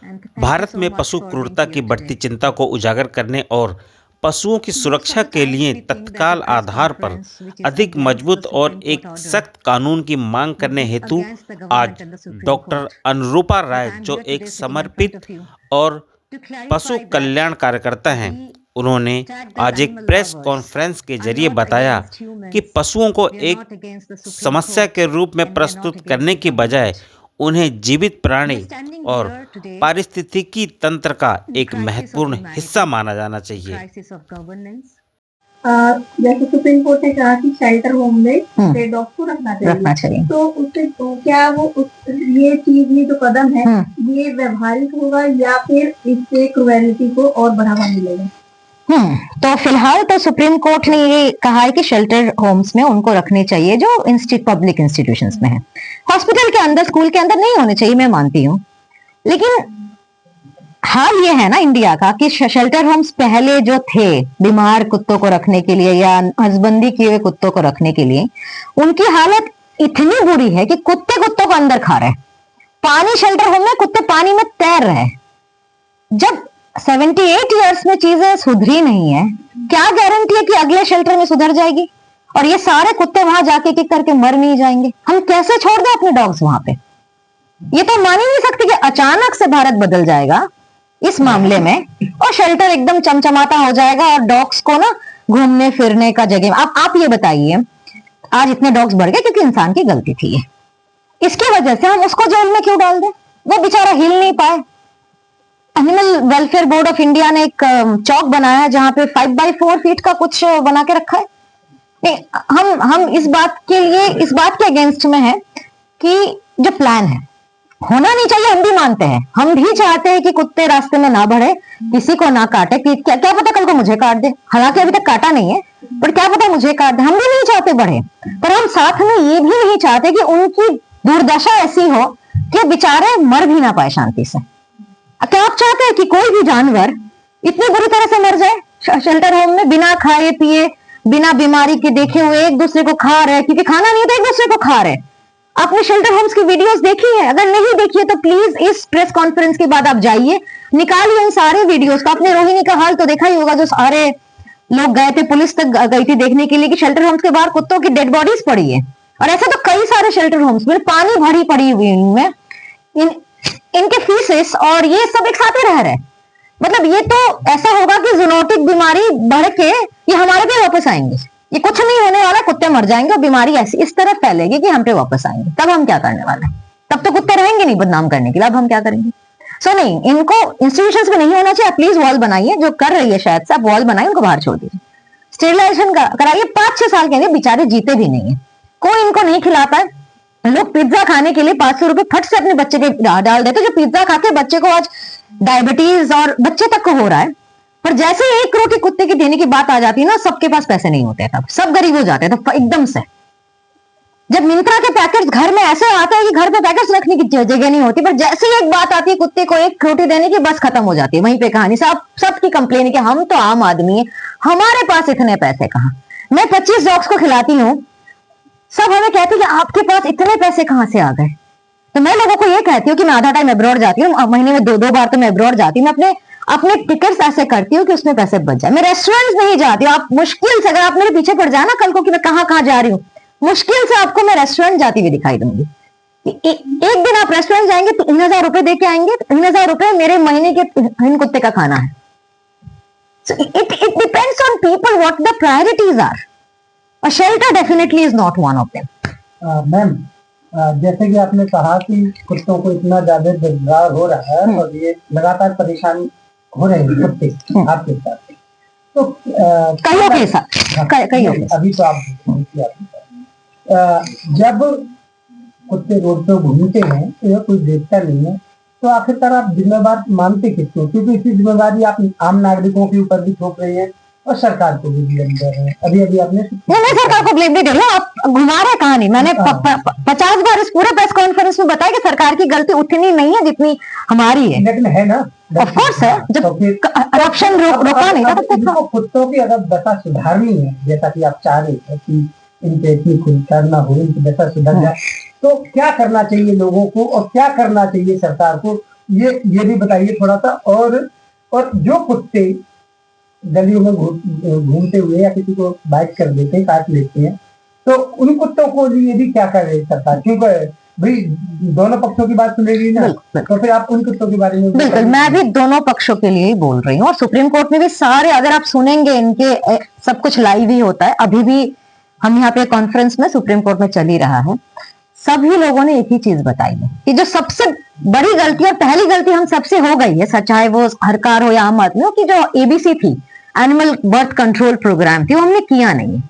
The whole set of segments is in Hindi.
भारत में पशु क्रूरता की बढ़ती चिंता को उजागर करने और पशुओं की सुरक्षा के लिए तत्काल आधार पर अधिक मजबूत और एक सख्त कानून की मांग करने हेतु आज डॉक्टर अनुरूपा राय, जो एक समर्पित और पशु कल्याण कार्यकर्ता हैं, उन्होंने आज एक प्रेस कॉन्फ्रेंस के जरिए बताया कि पशुओं को एक समस्या के रूप में प्रस्तुत करने की बजाय उन्हें जीवित प्राणी और पारिस्थितिकी तंत्र का एक महत्वपूर्ण हिस्सा माना जाना चाहिए। जैसे सुप्रीम कोर्ट ने कहा कि शेल्टर होम में स्ट्रे डॉग को रखना चाहिए, तो उससे तो क्या ये चीज, ये जो कदम है ये व्यवहारिक होगा या फिर इससे क्रूएलिटी को और बढ़ावा मिलेगा? तो फिलहाल तो सुप्रीम कोर्ट ने ये कहा है कि शेल्टर होम्स में उनको रखने चाहिए जो पब्लिक इंस्टीट्यूशंस में है। हॉस्पिटल के अंदर, स्कूल के अंदर नहीं होने चाहिए, मैं मानती हूँ, लेकिन हाल ये है ना इंडिया का कि शेल्टर होम्स पहले जो थे बीमार कुत्तों को रखने के लिए या नसबंदी किए हुए कुत्तों को रखने के लिए, उनकी हालत इतनी बुरी है कि कुत्ते कुत्तों को अंदर खा रहे हैं। पानी शेल्टर होम में कुत्ते पानी में तैर रहे हैं। जब 78 इयर्स में चीजें सुधरी नहीं है, क्या गारंटी है कि अगले शेल्टर में सुधर जाएगी और ये सारे कुत्ते वहां जाके किक करके मर नहीं जाएंगे? हम कैसे छोड़ दें अपने डॉग्स वहां पे? ये तो मान ही नहीं सकते कि अचानक से भारत बदल जाएगा इस मामले में और शेल्टर एकदम चमचमाता हो जाएगा और डॉग्स को ना घूमने फिरने का जगह। आप ये बताइए, आज इतने डॉग्स बढ़ गए क्योंकि इंसान की गलती थी ये। इसकी वजह से हम उसको जेल में क्यों डाल दें? वो बेचारा हिल नहीं पाए। Animal welfare board of India ने एक चौक बनाया है जहां पे 5x4 फीट का कुछ बना के रखा है। नहीं, हम इस बात के अगेंस्ट में है कि जो प्लान है होना नहीं चाहिए। हम भी मानते हैं, हम भी चाहते हैं कि कुत्ते रास्ते में ना बढ़े, किसी को ना काटे। क्या पता कल को मुझे काट दे, हालांकि अभी तक काटा नहीं है, पर क्या पता मुझे काट दे। हम भी नहीं चाहते बढ़े, पर हम साथ में ये भी नहीं चाहते कि उनकी दुर्दशा ऐसी हो कि बेचारे मर भी ना पाए शांति से। क्या आप चाहते हैं कि कोई भी जानवर इतनी बुरी तरह से मर जाए शेल्टर होम में, बिना खाए पिए, बिना बीमारी के देखे हुए एक दूसरे को खा रहे, क्योंकि खाना नहीं तो एक दूसरे को खा रहे। आपने शेल्टर होम्स की वीडियोस देखी है? अगर नहीं देखी है तो प्लीज इस प्रेस कॉन्फ्रेंस के बाद आप जाइए, निकालिए इन सारे वीडियोस को। आपने रोहिणी का हाल तो देखा ही होगा, जो सारे लोग गए थे, पुलिस तक गई थी देखने के लिए कि शेल्टर होम्स के बाहर कुत्तों की डेड बॉडीज पड़ी है। और ऐसा तो कई सारे शेल्टर होम्स में पानी भरी पड़ी हुई इनमें, इनके फीसेस और ये सब एक साथ ही रह रहे। मतलब ये तो ऐसा होगा कि जूनोटिक बीमारी बढ़ के ये हमारे पे वापस आएंगे। ये कुछ नहीं होने वाला, कुत्ते मर जाएंगे और बीमारी ऐसी इस तरह फैलेगी कि हम पे वापस आएंगे। तब हम क्या करने वाले हैं? तब तो कुत्ते रहेंगे नहीं बदनाम करने के लिए, अब हम क्या करेंगे? सो नहीं, इनको इंस्टीट्यूशंस में नहीं होना चाहिए। प्लीज वॉल बनाइए, जो कर रही है शायद से, आप वॉल बनाइए, उनको बाहर छोड़ दीजिए, स्टेरिलाइजेशन कराइए। 5-6 साल के बेचारे जीते भी नहीं है, कोई इनको नहीं खिलाता है। लोग पिज्जा खाने के लिए 500 रुपए फट से अपने बच्चे के डाल देते, जो पिज्जा खा के बच्चे को आज डायबिटीज और बच्चे तक को हो रहा है। पर जैसे 1 रोटी कुत्ते की देने की बात आ जाती है ना, सबके पास पैसे नहीं होते, तब सब गरीब हो जाते हैं तो एकदम से। जब मिंत्रा के पैकेट्स घर में ऐसे आते हैं कि घर पे पैकेट्स रखने की जगह नहीं होती, पर जैसे ही एक बात आती है कुत्ते को 1 रोटी देने की, बस खत्म हो जाती है वहीं पे कहानी। सबकी कंप्लेन है कि हम तो आम आदमी है, हमारे पास इतने पैसे कहाँ। मैं 25 डॉग्स को खिलाती हूँ, सब हमें कहते हैं कि आपके पास इतने पैसे कहाँ से आ गए। तो मैं लोगों को ये कहती हूँ कि मैं आधा टाइम अब्रॉड जाती हूँ, महीने में 2 बार तो मैं अब्रॉड जाती हूँ। मैं अपने टिकट्स ऐसे करती हूँ कि उसमें पैसे बच जाए। मैं रेस्टोरेंट्स नहीं जाती हूँ। आप मुश्किल से, अगर आप मेरे पीछे पड़ जाए ना कल को कि मैं कहाँ जा रही हूँ, मुश्किल से आपको मैं रेस्टोरेंट जाती हुई दिखाई दूंगी। एक दिन आप रेस्टोरेंट जाएंगे तो 3000 रुपए दे के आएंगे, 3000 रुपए मेरे महीने के इन कुत्ते का खाना है। So it depends on people what the priorities are. A shelter definitely is not one of them. Ma'am, जैसे कि आपने कहा कि कुत्तों को इतना ज्यादा रोजगार हो रहा है और ये लगातार परेशान हो रहे हैं कुत्ते आपके साथ, तो कईयों के साथ अभी तो आप जब कुत्ते रोड पे घूमते हैं तो यह कोई देखता नहीं है, तो आखिरकार आप जिम्मेवार मानते किसको? क्योंकि इसी जिम्मेवारी आप आम नागरिकों के ऊपर भी थोप रही है और सरकार को भी ब्लेम दे रहे हैं। अभी आपने नहीं, सरकार को ब्लेम नहीं दे रहे, आप घुमा रहे कहानी। मैंने 50 बार इस पूरे प्रेस कॉन्फ्रेंस में बताया कि सरकार की गलती उतनी नहीं है जितनी हमारी है। लेकिन है ना, ऑफ कोर्स है। जब करप्शन रोका नहीं था तो कुत्तों की अगर दशा सुधारनी है, जैसा कि आप चाह रहे थे कि इनके इतनी करना हो, इनकी दशा सुधर जाए, तो क्या करना चाहिए लोगों को और क्या करना चाहिए सरकार को ये भी बताइए थोड़ा सा। और जो कुत्ते गलियों में घूमते हुए या किसी को बाइट कर देते हैं, काट लेते हैं, तो उन कुत्तों को ये भी क्या करे सरकार? क्योंकि भाई दोनों पक्षों की बात सुनेगी ना, तो फिर आप उन कुत्तों के बारे में। बिल्कुल, मैं भी दोनों पक्षों के लिए ही बोल रही हूँ, और सुप्रीम कोर्ट में भी सारे, अगर आप सुनेंगे इनके सब कुछ लाइव ही होता है। अभी भी हम यहाँ पे कॉन्फ्रेंस में सुप्रीम कोर्ट में चल ही रहा है, सभी लोगों ने एक ही चीज बताई है कि जो सबसे बड़ी गलती और पहली गलती हम सबसे हो गई है, चाहे वो सरकार हो या आम आदमी हो, कि जो एबीसी थी, एनिमल बर्थ कंट्रोल प्रोग्राम थी, वो हमने किया नहीं है।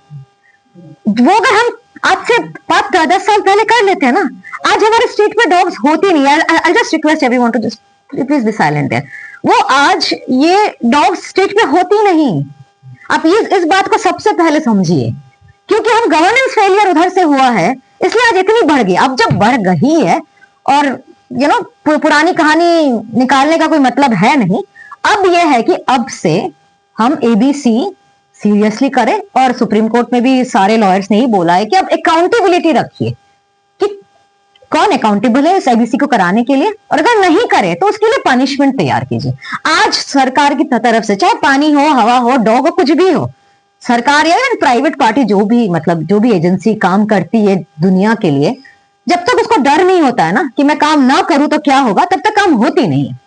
वो अगर हम आज से 5-10 साल पहले कर लेते हैं ना, आज हमारे स्ट्रीट पे डॉग्स होती नहीं है। I just request everyone to just please be silent there. वो आज ये डॉग्स स्ट्रीट पे होती नहीं। आप इस बात को सबसे पहले समझिए, क्योंकि हम गवर्नेंस फेलियर उधर से हुआ है, इसलिए आज इतनी बढ़ गई। अब जब बढ़ गई है, और पुरानी कहानी निकालने का कोई मतलब है नहीं, अब यह है कि अब से हम एबीसी सीरियसली करें, और सुप्रीम कोर्ट में भी सारे लॉयर्स ने ही बोला है कि अब अकाउंटेबिलिटी रखिए कि कौन अकाउंटेबल है इस एबीसी को कराने के लिए, और अगर नहीं करे तो उसके लिए पनिशमेंट तैयार कीजिए। आज सरकार की तरफ से, चाहे पानी हो, हवा हो, डॉग हो, कुछ भी हो, सरकार या प्राइवेट पार्टी जो भी एजेंसी काम करती है दुनिया के लिए, जब तक उसको डर नहीं होता है ना कि मैं काम ना करूं तो क्या होगा, तब तक काम होती नहीं है।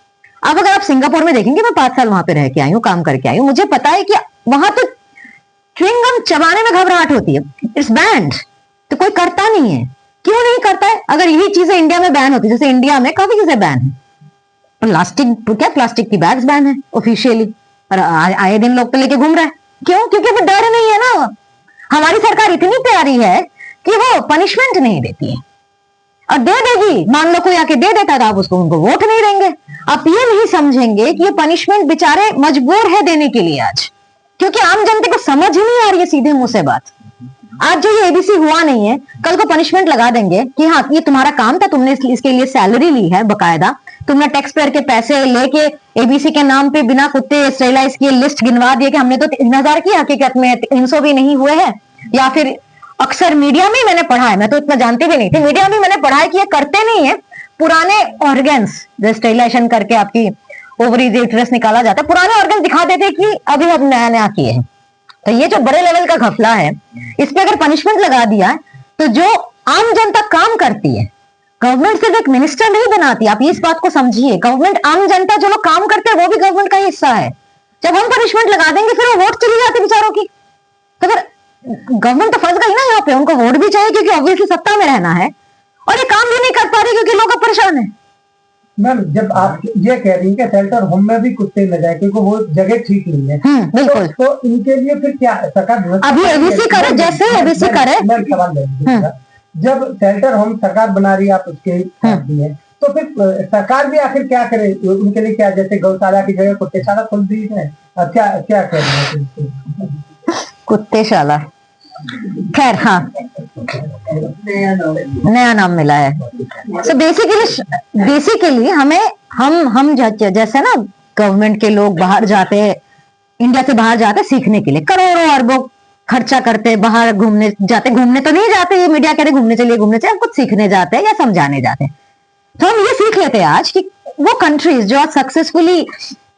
अब अगर आप सिंगापुर में देखेंगे, मैं 5 साल वहां पे रह के आई हूँ, काम करके आई हूँ, मुझे पता है कि वहां तो च्युइंगम चबाने में घबराहट होती है, इट्स बैंड, तो कोई करता नहीं है। क्यों नहीं करता है? अगर यही चीजें इंडिया में बैन होती, जैसे इंडिया में काफी चीजें बैन है, प्लास्टिक की बैग्स बैन है ऑफिशियली, और आए दिन लोग तो लेके घूम रहे हैं। क्यों? क्योंकि वो डर नहीं है ना। हमारी सरकार इतनी प्यारी है कि वो पनिशमेंट नहीं देती है, और दे देगी, मान लो कोई आके दे देता तो आप उनको वोट नहीं देंगे। आप ये नहीं समझेंगे कि ये पनिशमेंट बेचारे मजबूर है देने के लिए आज, क्योंकि आम जनता को समझ ही नहीं आ रही है सीधे मुंह से बात। आज जो ये एबीसी हुआ नहीं है, कल को पनिशमेंट लगा देंगे कि हाँ ये तुम्हारा काम था, तुमने इसके लिए सैलरी ली है बकायदा, तुमने टैक्स पेयर के पैसे लेके एबीसी के नाम पे बिना कुत्ते स्टेरिलाइज किए लिस्ट गिनवा दिए कि हमने तो 3000 की, हकीकत में 300 भी नहीं हुए हैं। या फिर अक्सर मीडिया में मैंने पढ़ा है, मैं तो इतना जानती भी नहीं थी, मीडिया में मैंने पढ़ा है कि ये करते नहीं है, पुराने ऑर्गन्स स्टेरिलाइजेशन करके आपकी ओवरीज यूट्रस निकाला जाता है, पुराने ऑर्गन दिखा देते कि अभी अब नया नया किए हैं। तो ये जो बड़े लेवल का घपला है, इस पे अगर पनिशमेंट लगा दिया है, तो जो आम जनता काम करती है, गवर्नमेंट सिर्फ एक मिनिस्टर नहीं बनाती, आप इस बात को समझिए। गवर्नमेंट, आम जनता जो लोग काम करते हैं वो भी गवर्नमेंट का हिस्सा है। जब हम पनिशमेंट लगा देंगे फिर वो वोट चली जाती बेचारों की, तो फिर गवर्नमेंट तो फंस गई ना यहाँ पे। उनको वोट भी चाहिए क्योंकि ऑब्वियसली सत्ता में रहना है, और ये काम भी नहीं कर पा रही क्योंकि लोग परेशान है। मैम, जब आप ये कह रही हैं कि शेल्टर होम में भी कुत्ते न जाए क्योंकि वो जगह ठीक नहीं है, बिल्कुल, तो इनके लिए फिर क्या सरकार अभी एबीसी करे, जैसे एबीसी करे। मैं सवाल ले, जब शेल्टर होम सरकार बना रही है, आप उसके साथ भी है, तो फिर सरकार भी आखिर क्या करे उनके लिए? क्या जैसे गौशाला की जगह कुत्तेशाला खोल दी है, क्या क्या कह रहे हैं? कुत्तेशाला, खैर हाँ, नया नाम मिला है। So बेसिकली हमें हम जैसे ना गवर्नमेंट के लोग बाहर जाते हैं, इंडिया से बाहर जाते सीखने के लिए, करोड़ों अरबों खर्चा करते, बाहर घूमने तो नहीं जाते, ये मीडिया कह रहे घूमने चलिए, हम कुछ सीखने जाते हैं या समझाने जाते हैं। तो हम ये सीख लेते हैं आज कि वो कंट्रीज जो आज सक्सेसफुली,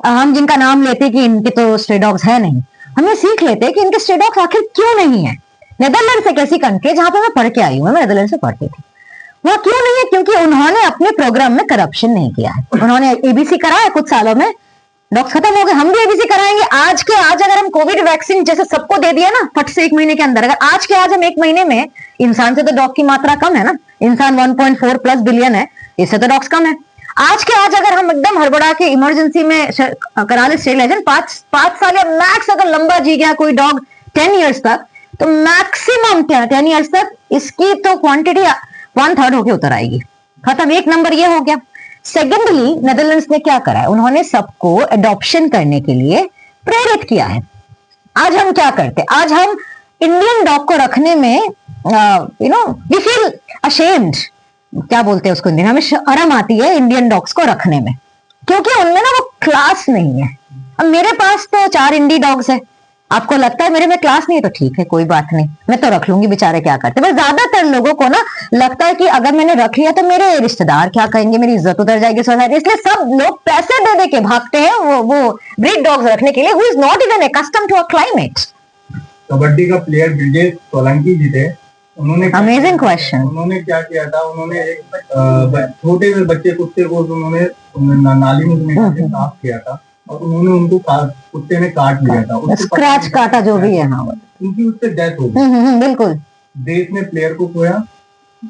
हम जिनका नाम लेते कि इनके तो स्ट्रे डॉग्स है नहीं, हम ये सीख लेते हैं कि इनके स्ट्रे डॉग्स आखिर क्यों नहीं है। नेदरलैंड एक ऐसी कंट्री जहां पे मैं पढ़ के आई हूँ, मैं नेदरलैंड से पढ़ती थी, वहां क्यों नहीं है? क्योंकि उन्होंने अपने प्रोग्राम में करप्शन नहीं किया है। उन्होंने एबीसी कराया, कुछ सालों में डॉग्स खत्म हो गए, हम भी एबीसी कराएंगे। आज अगर हम कोविड वैक्सीन जैसे सबको दे दिया ना फट से 1 महीने के अंदर, अगर आज हम 1 महीने में, इंसान से तो डॉग की मात्रा कम है ना, इंसान 1.4+ बिलियन है, इससे तो डॉग्स कम है। आज अगर हम एकदम हड़बड़ा के इमरजेंसी में करा ले स्टेरिलाइजेशन, 5 साल या मैक्स अगर लंबा जी गया कोई डॉग 10 ईयर्स तक, तो मैक्सिमम 10 ईयर्स तक इसकी तो क्वांटिटी 1/3 होके उतर आएगी, खत्म। 1 नंबर ये हो गया। सेकेंडली, नेदरलैंड्स ने क्या करा है, उन्होंने सबको एडॉप्शन करने के लिए प्रेरित किया है। आज हम क्या करते हैं, आज हम इंडियन डॉग को रखने में वी फील अशेम्ड, क्या बोलते हैं उसको हिंदी में, हमें शर्म आती है इंडियन डॉग्स को रखने में, क्योंकि उनमें ना वो क्लास नहीं है। अब मेरे पास तो 4 इंडी डॉग्स है, आपको लगता है मेरे में क्लास नहीं है तो ठीक है, कोई बात नहीं, मैं तो रख लूंगी, बेचारे क्या करते हैं। पर ज्यादातर लोगों को ना लगता है कि अगर मैंने रख लिया तो मेरे रिश्तेदार क्या कहेंगे, मेरी इज्जत उतर जाएगी सोसाइटी, इसलिए सब लोग पैसे दे दे के भागते हैं वो ब्रीड डॉग्स रखने के लिए, who is not even accustomed to a climate. Kabaddi का प्लेयर ब्रिजेश सोलंकी जी थे, उन्होंने अमेजिंग क्वेश्चन। उन्होंने क्या किया था, उन्होंने एक छोटे बच्चे कुत्ते को उन्होंने नाली में साफ किया था और उन्होंने उनको कुत्ते ने काट लिया था, स्क्रैच काटा जो भी है, हाँ, उनकी उससे डेथ हो गई। बिल्कुल। देश ने प्लेयर को खोया,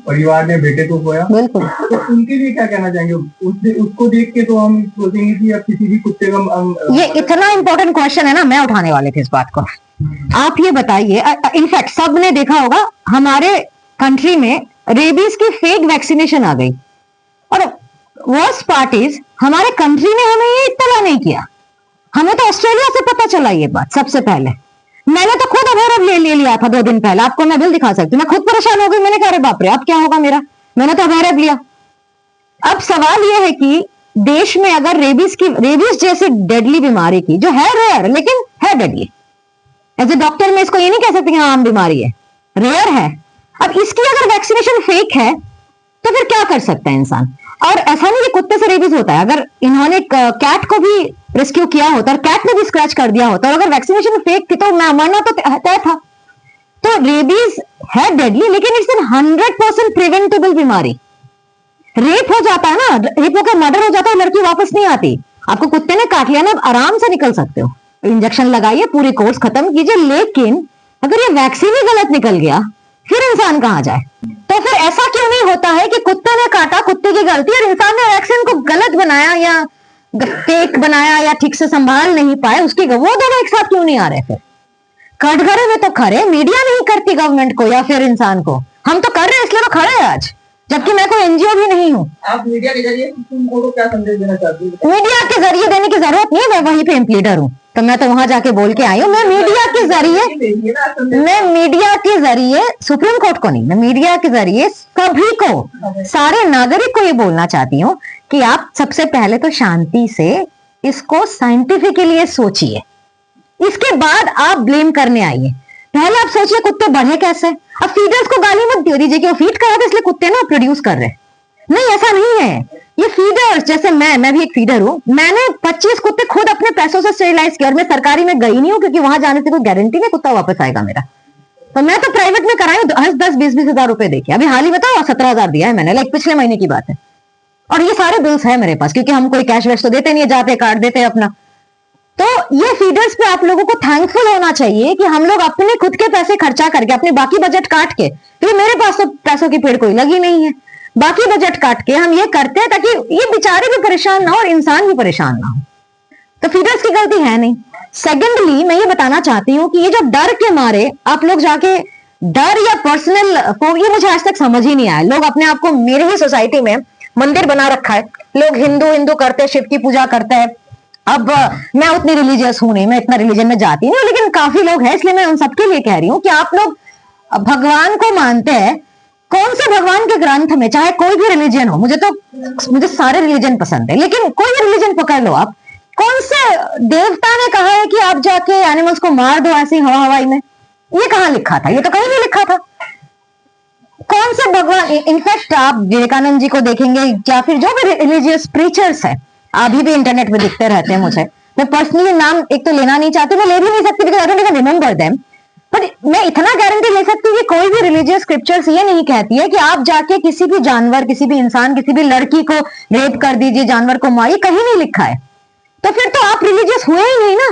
परिवार ने बेटे को खोया, बिल्कुल। तो उनके लिए क्या कहना चाहेंगे? उसको देख के तो हम सोचेंगे कि अब किसी भी कुत्ते का ये इतना इंपॉर्टेंट क्वेश्चन है ना, मैं उठाने वाले थे इस बात को। आप ये बताइए, इनफैक्ट सब ने देखा होगा हमारे कंट्री में रेबीज की फेक वैक्सीनेशन आ गई, और वर्स्ट पार्टीज हमारे कंट्री ने हमें ये इत्तला नहीं किया। हमें तो ऑस्ट्रेलिया से पता चला ये बात सबसे पहले। मैंने तो खुद अभैरव ले लिया था 2 दिन पहले, आपको मैं बिल दिखा सकती हूँ। मैं खुद परेशान हो गई, मैंने कहा अरे बाप रे अब क्या होगा मेरा, मैंने तो अभैरव लिया। अब सवाल यह है कि देश में अगर रेबीज जैसी डेडली बीमारी की, जो है रेयर लेकिन है डेडली, एज ए डॉक्टर मैं इसको ये नहीं कह सकती कि आम बीमारी है, रेयर है, अब इसकी अगर वैक्सीनेशन फेक है तो फिर क्या कर सकता है इंसान? और ऐसा नहीं कि कुत्ते से रेबीज होता है, अगर इन्होंने कैट को भी रेस्क्यू किया होता और कैट ने भी स्क्रैच कर दिया होता और अगर वैक्सीनेशन फेक थी तो मैं मरना तो तय था। तो रेबीज है डेडली लेकिन इट्स 100% प्रिवेंटेबल बीमारी। रेप हो जाता है ना, रेप होकर मर्डर हो जाता है, लड़की वापस नहीं आती। आपको कुत्ते ने काट लिया ना, आराम से निकल सकते हो, इंजेक्शन लगाइए, पूरी कोर्स खत्म कीजिए। लेकिन अगर ये वैक्सीन ही गलत निकल गया फिर इंसान कहां जाए? तो फिर ऐसा क्यों नहीं होता है कि कुत्ते ने काटा, कुत्ते की गलती, और इंसान ने वैक्सीन को गलत बनाया या फेक बनाया या ठीक से संभाल नहीं पाए, उसकी वो दोनों एक साथ क्यों नहीं आ रहे? फिर कटघरे में तो खड़े, मीडिया नहीं करती गवर्नमेंट को या फिर इंसान को, हम तो कर रहे हैं इसलिए तो खड़े हैं आज, जबकि मैं कोई एनजीओ भी नहीं हूँ। आप मीडिया के जरिए तुमको क्या संदेश देना चाहती हैं? मीडिया के जरिए देने की जरूरत नहीं है, मैं वहीं पे इम्प्लीडर हूँ तो मैं तो वहां जाके बोल के आई हूँ। मैं मीडिया के जरिए सुप्रीम कोर्ट को नहीं, मैं मीडिया के जरिए सभी को, सारे नागरिक को ये बोलना चाहती हूँ कि आप सबसे पहले तो शांति से इसको साइंटिफिकली सोचिए, इसके बाद आप ब्लेम करने आइए। पहले आप सोचिए कुत्ते बढ़े कैसे। अब फीडर्स को गाली मत दे दीजिए कि वो फीड कर रहे थे इसलिए कुत्ते ना प्रोड्यूस कर रहे, नहीं ऐसा नहीं है। ये फीडर्स, जैसे मैं भी एक फीडर हूँ, मैंने 25 कुत्ते खुद अपने पैसों से स्टेरिलाइज किया और मैं सरकारी में गई नहीं हूँ क्योंकि वहां जाने से कोई गारंटी नहीं कुत्ता वापस आएगा मेरा, तो मैं तो प्राइवेट में कराई 10-20 हजार रुपए देके। अभी हाल ही बताओ 17,000 दिया है मैंने, लाइक पिछले महीने की बात है, और ये सारे बिल्स है मेरे पास क्योंकि हम कोई कैश वैश तो देते नहीं है, जाते काट देते हैं अपना। तो ये फीडर्स पे आप लोगों को थैंकफुल होना चाहिए कि हम लोग अपने खुद के पैसे खर्चा करके, अपने बाकी बजट काट के, क्योंकि मेरे पास तो पैसों की पेड़ कोई लगी नहीं है, बाकी बजट काट के हम ये करते हैं ताकि ये बेचारे भी परेशान ना हो और इंसान भी परेशान ना हो। तो फीडर्स की गलती है नहीं। सेकेंडली मैं ये बताना चाहती हूँ कि ये जो डर के मारे आप लोग जाके डर या पर्सनल को, ये मुझे आज तक समझ ही नहीं आया। लोग अपने आप को, मेरी ही सोसाइटी में मंदिर बना रखा है, लोग हिंदू करते हैं, शिव की पूजा करते हैं। अब मैं उतनी रिलीजियस हूं नहीं, मैं इतना रिलीजन में जाती नहीं, लेकिन काफी लोग हैं, इसलिए मैं उन सबके लिए कह रही हूँ कि आप लोग भगवान को मानते हैं, कौन से भगवान के ग्रंथ में, चाहे कोई भी रिलीजन हो, मुझे सारे रिलीजन पसंद है, लेकिन कोई भी रिलीजन पकड़ लो आप, कौन से देवता ने कहा है कि आप जाके एनिमल्स को मार दो ऐसे हवाई में? ये कहाँ लिखा था? ये तो कहीं नहीं लिखा था। कौन से भगवान, इनफैक्ट आप विवेकानंद जी को देखेंगे या फिर जो भी रिलीजियस प्रीचर्स है, अभी भी इंटरनेट पे दिखते रहते हैं मुझे। मैं पर्सनली नाम एक तो लेना नहीं चाहती, मैं ले भी नहीं सकती because I don't even remember them, but मैं इतना गारंटी ले सकती हूँ कि कोई भी रिलीजियस स्क्रिप्चर्स ये नहीं कहती है कि आप जाके किसी भी जानवर, किसी भी इंसान, किसी भी लड़की को रेप कर दीजिए, जानवर को मारिए, कहीं नहीं लिखा है। तो फिर तो आप रिलीजियस हुए ही नहीं ना।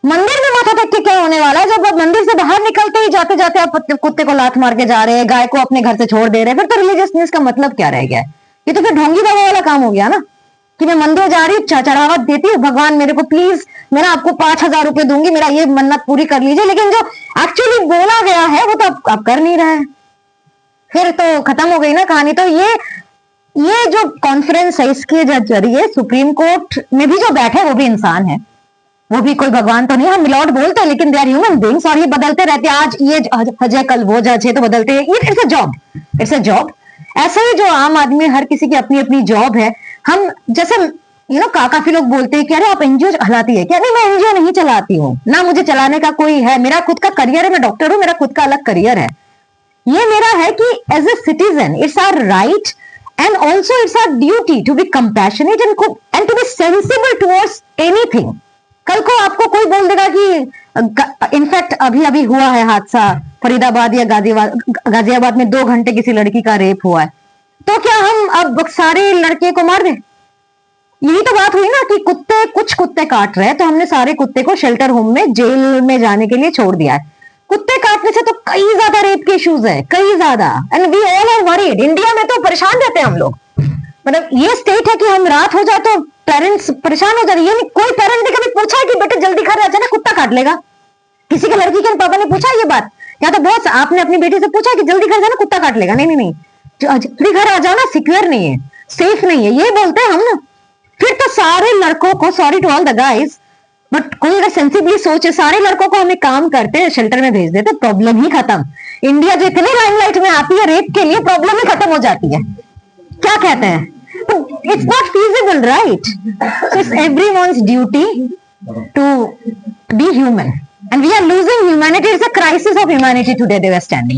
मंदिर में माथा टेक के क्या होने वाला है? जब आप मंदिर से बाहर निकलते ही जाते जाते आप कुत्ते को लात मार के जा रहे हैं, गाय को अपने घर से छोड़ दे रहे हैं, फिर तो रिलीजियसनेस का मतलब क्या रह गया है? ये तो फिर ढोंगी बाबा वाला काम हो गया ना, कि मैं मंदिर जा रही हूँ, चढ़ावा देती हूँ, भगवान मेरे को प्लीज, मैं आपको 5,000 रुपए दूंगी, मेरा ये मन्नत पूरी कर लीजिए, लेकिन जो एक्चुअली बोला गया है वो तो आप कर नहीं रहे हैं, फिर तो खत्म हो गई ना कहानी। तो ये जो कॉन्फ्रेंस है, इसके जरिए सुप्रीम कोर्ट में भी जो बैठे वो भी इंसान है, वो भी कोई भगवान तो नहीं। हम मिलॉर्ड बोलते हैं लेकिन दे आर ह्यूमन बीइंग्स, और ये बदलते रहते हैं, आज ये जज है कल वो जज है, तो बदलते हैं। It's a job. ऐसे ही जो आम आदमी, हर किसी की अपनी अपनी जॉब है। हम जैसे काफी लोग बोलते हैं कि अरे आप एनजीओ चलाती है क्या? नहीं, मैं एनजीओ नहीं चलाती हूँ ना, मुझे चलाने का कोई है, मेरा खुद का करियर है, मैं डॉक्टर हूँ, मेरा खुद का अलग करियर है। ये मेरा है कि as a citizen it's our right and also it's our duty to be compassionate and to be sensible towards anything. कल को आपको कोई बोल देगा कि इनफैक्ट अभी अभी हुआ है हादसा फरीदाबाद या गाजियाबाद में 2 घंटे किसी लड़की का रेप हुआ है, तो क्या हम अब सारे लड़के को मार दें? यही तो बात हुई ना कि कुछ कुत्ते काट रहे हैं तो हमने सारे कुत्ते को शेल्टर होम में जेल में जाने के लिए छोड़ दिया है। कुत्ते काटने से तो कई ज्यादा रेप के इश्यूज है, कई ज्यादा, and we all are worried. India में तो परेशान रहते हैं हम लोग, मतलब ये स्टेट है कि हम रात हो जाए तो पेरेंट्स परेशान हो जाते हैं। ये कोई पेरेंट ने कभी पूछा है कि बेटे जल्दी घर आ जाना, कुत्ता काट लेगा? किसी के लड़की के पापा ने पूछा ये बात? या तो बहुत आपने अपनी बेटी से पूछा कि जल्दी घर जाना, कुत्ता काट लेगा? नहीं, जल्दी घर आ जाओ ना, सिक्योर नहीं है, सेफ नहीं है, ये बोलते हैं हम ना। फिर तो सारे लड़कों को, sorry to all the guys, but कोई अगर सेंसिबली सोचे, सारे लड़कों को हम एक काम करते हैं, शेल्टर में भेज देते, प्रॉब्लम ही खत्म। इंडिया जो इतने लाइमलाइट में आती है रेप के लिए, प्रॉब्लम ही खत्म हो जाती है। क्या कहते हैं? It's not feasible, right? So it's everyone's duty to be human and we are losing humanity. It's a crisis of humanity today they are standing.